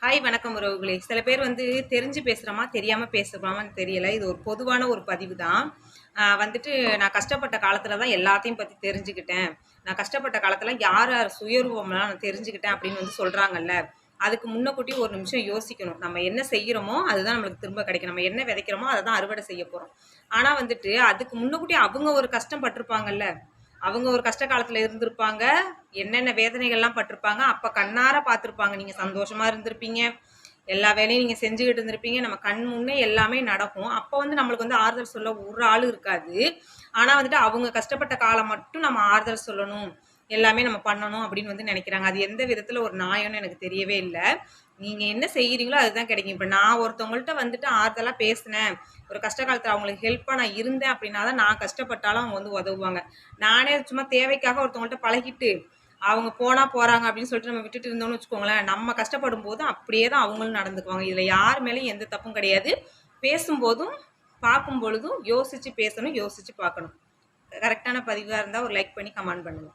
Hi வணக்கம் உறவுகளே. சில பேர் வந்து தெரிஞ்சு பேசுகிறோமா தெரியாமல் பேசுகிறோமான்னு தெரியல. இது ஒரு பொதுவான ஒரு பதிவு தான். வந்துட்டு நான் கஷ்டப்பட்ட காலத்தில் தான் எல்லாத்தையும் பற்றி தெரிஞ்சுக்கிட்டேன். நான் கஷ்டப்பட்ட காலத்தில் யார் யார் சுயரூபம்லாம் நான் தெரிஞ்சுக்கிட்டேன் அப்படின்னு வந்து சொல்கிறாங்கல்ல. அதுக்கு முன்னக்கூட்டி ஒரு நிமிஷம் யோசிக்கணும். நம்ம என்ன செய்கிறோமோ அதுதான் நம்மளுக்கு திரும்ப கிடைக்கும். நம்ம என்ன விதைக்கிறோமோ அதை தான் அறுவடை செய்ய போகிறோம். ஆனால் வந்துட்டு அதுக்கு முன்னக்கூட்டி அவங்க ஒரு கஷ்டம் பட்டிருப்பாங்கல்ல. அவங்க ஒரு கஷ்ட காலத்துல இருந்திருப்பாங்க. என்னென்ன வேதனைகள்லாம் பட்டிருப்பாங்க. அப்ப கண்ணார பார்த்துருப்பாங்க. நீங்க சந்தோஷமா இருந்திருப்பீங்க. எல்லா வேலையும் நீங்க செஞ்சுக்கிட்டு இருந்திருப்பீங்க. நம்ம கண் முன்னே எல்லாமே நடக்கும். அப்ப வந்து நம்மளுக்கு வந்து ஆறுதல் சொல்ல ஒரு ஆளு இருக்காது. ஆனா வந்துட்டு அவங்க கஷ்டப்பட்ட காலம் மட்டும் நம்ம ஆறுதல் சொல்லணும். எல்லாமே நம்ம பண்ணணும் அப்படின்னு வந்து நினைக்கிறாங்க. அது எந்த விதத்துல ஒரு நியாயம்னு எனக்கு தெரியவே இல்ல. நீங்க என்ன செய்யறீங்களோ அதுதான் கிடைக்கும். இப்ப நான் ஒருத்தவங்கள்ட்ட வந்துட்டு ஆறுதலா பேசினேன். ஒரு கஷ்ட காலத்துல அவங்களுக்கு ஹெல்ப்பா நான் இருந்தேன் அப்படின்னா தான் நான் கஷ்டப்பட்டாலும் அவங்க வந்து உதவுவாங்க. நானே சும்மா தேவைக்காக ஒருத்தவங்கள்ட்ட பழகிட்டு அவங்க போனா போறாங்க அப்படின்னு சொல்லிட்டு நம்ம விட்டுட்டு இருந்தோம்னு வச்சுக்கோங்களேன், நம்ம கஷ்டப்படும் போது அப்படியே தான் அவங்களும் நடந்துக்குவாங்க. இதுல யார் மேலேயும் எந்த தப்பும் கிடையாது. பேசும்போதும் பார்க்கும் பொழுதும் யோசிச்சு பேசணும், யோசிச்சு பார்க்கணும். கரெக்டான பதிவா இருந்தா ஒரு லைக் பண்ணி கமெண்ட் பண்ணுங்க.